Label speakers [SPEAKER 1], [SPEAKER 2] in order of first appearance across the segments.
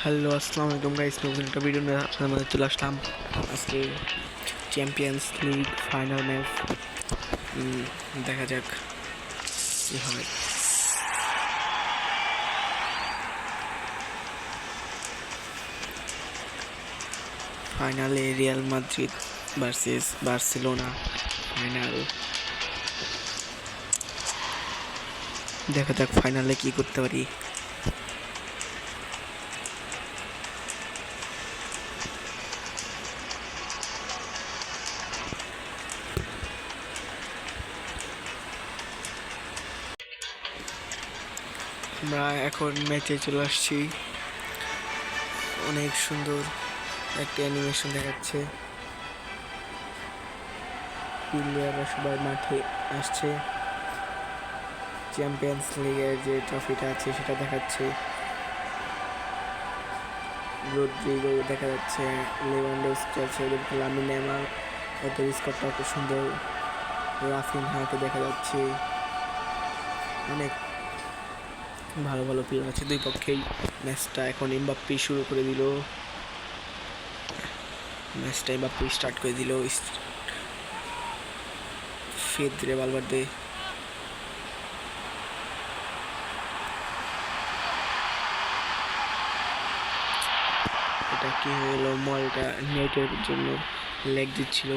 [SPEAKER 1] Hello, আসসালামু আলাইকুম guys. নতুন একটা ভিডিও নিয়ে আপনাদের মাঝে চলে আসলাম। আজকে চ্যাম্পিয়ন্স লিগ ফাইনাল ম্যাচ, দেখা যাক কি হয়। ফাইনালে Real Madrid versus Barcelona final. দেখা যাক ফাইনালে কি করতে পারি। আমরা এখন ম্যাচে চলে আসছি। অনেক সুন্দর একটা অ্যানিমেশন দেখাচ্ছে। প্লেয়াররা সবাই মাঠে আসছে। চ্যাম্পিয়ন্স লিগের যে ট্রফিটা আছে সেটা দেখাচ্ছে। রদ্রিগো দেখা যাচ্ছে, লেভানডস্কি আছে, লামিন ইয়ামাল, ওদের স্কোরটা খুব সুন্দর। রাফিনহাকে দেখা যাচ্ছে। অনেক ভালো ভালো প্লেয়ার আছে দুই পক্ষেই। ম্যাচটা এখন এমবাপ্পে শুরু করে দিল। ম্যাচটা এমবাপ্পে স্টার্ট করে দিল। ফেদ্রে ভালভার্দে, এটা কি হলো? মলটা নেটের জন্য লেগ দিচ্ছিল।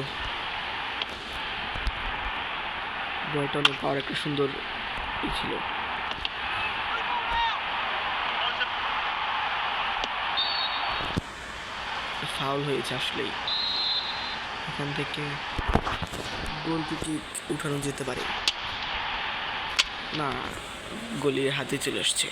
[SPEAKER 1] ব্রাইটনের পাওয়ার একটা সুন্দর ছিল। ফাউল হয়েছে আসলেই। এখান থেকে গোল কিক উঠানো যেতে পারে না, গোলির হাতে চলে আসছে।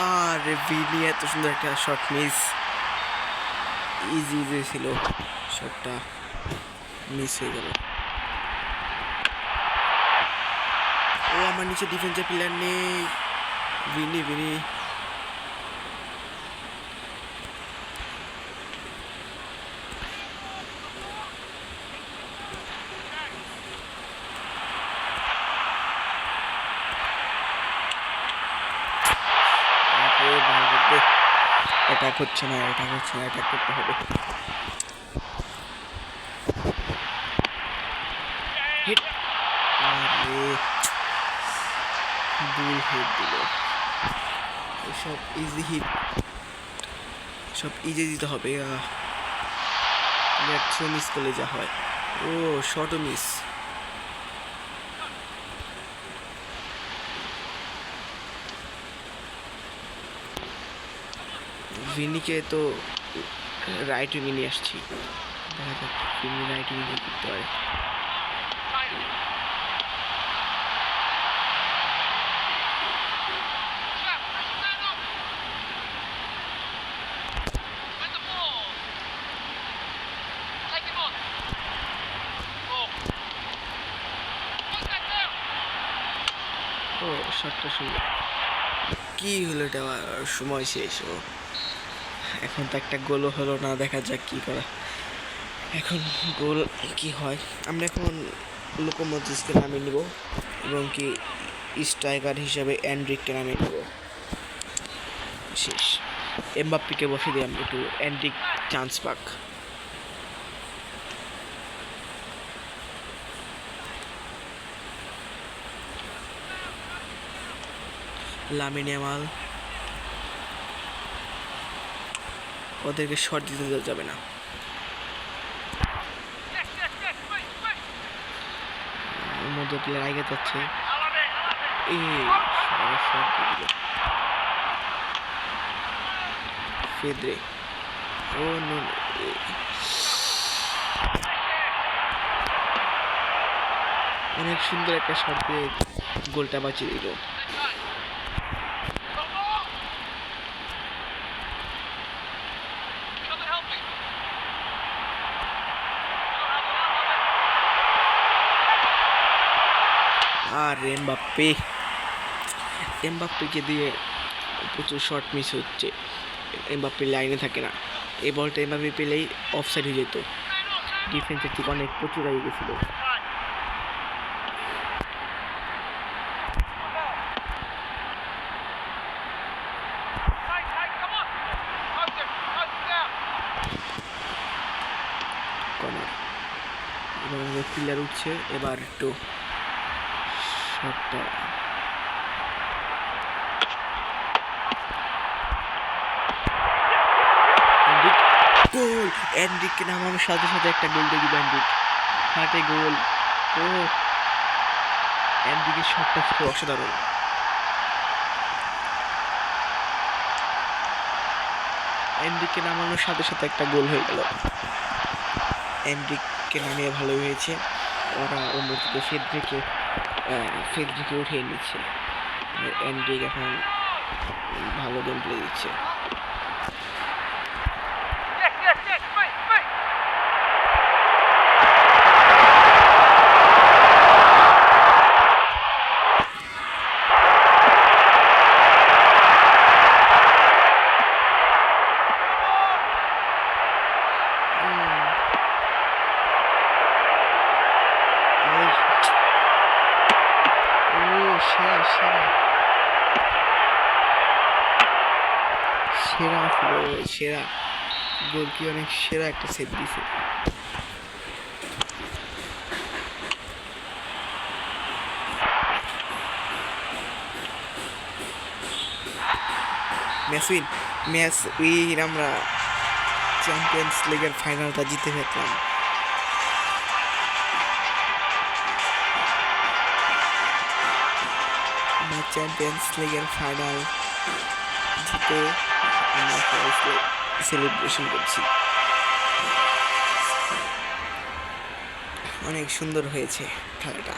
[SPEAKER 1] আর ভিনি এত সুন্দর একটা শট মিস। ইজি ছিল, শটটা মিস হয়ে গেল। ও আমার নিচে ডিফেন্সের প্লেয়ার নেই। ভিনি ভিনি অ্যাটাক হচ্ছে না, অ্যাটাক করতে হবে। হিট, আরে ভুল হিট দিল। সব ইজি হিট, সব ইজি দিতে হবে। থ্রো মিস করলে যা হয়। ও শটও মিস। ভিনিকে তো রাইট উইংয়ে নিয়ে আসছি। দেখা যাক ভিনি রাইট উইংয়ে করতে পারে। ও শটটা সুন্দর। কি হলো? এটা সময় শেষ। ও এখন তো একটা গোলও হলো না। দেখা যাক কি করা এখন। গোল কি হয়। আমরা এখন লুকা মডরিচকে নামিয়ে নিব এবং কি স্ট্রাইকার হিসাবে এন্ড্রিককে নামিয়ে নিব। শেষ। এমবাপ্পেকে বসে দিলাম, একটু এন্ড্রিক চান্স পাক। লামিন ইয়ামাল, ওদেরকে শট দিতে যাবে না। মধ্যে প্লেয়ার আগে যাচ্ছে। ফেদ্রে, ও অনেক সুন্দর একটা শট দিয়ে গোলটা বাঁচিয়ে দিল। আর এমবাপ্পেকে দিয়ে প্রচুর শট মিস হচ্ছে, এমবাপ্পে লাইনে থাকে না। এই বলটা এমবাপ্পে পেলেই অফসাইড হয়ে যেত, ডিফেন্সের থেকে অনেক প্রচুর আগে গেছিল। এবার প্লেয়ার উঠছে, এবার একটু শটটা গোল। এনরিককে নামানোর সাথে সাথে একটা গোল দিয়ে দিল এনরিক, হাতে গোল। ও এনরিকের শটটা ছিল অসাধারণ। এনরিককে নামানোর সাথে সাথে একটা গোল হয়ে গেল। এনরিককে নামিয়ে ভালো হয়েছে, ওরা অন্যদিকে ফেদ্রিকে উঠিয়ে নিচ্ছে। এনরিক এখন ভালো গেম প্লে দিচ্ছে। সেরা গোল কি অনেক সেরা একটা সেভ দিছে। ম্যাচ উইন, আমরা চ্যাম্পিয়ন্স লিগের ফাইনালটা জিতে ফেললাম। আমরা চ্যাম্পিয়ন্স লিগের ফাইনাল জিতে আমরা সেলিব্রেশন করছি। অনেক সুন্দর হয়েছে খেলাটা।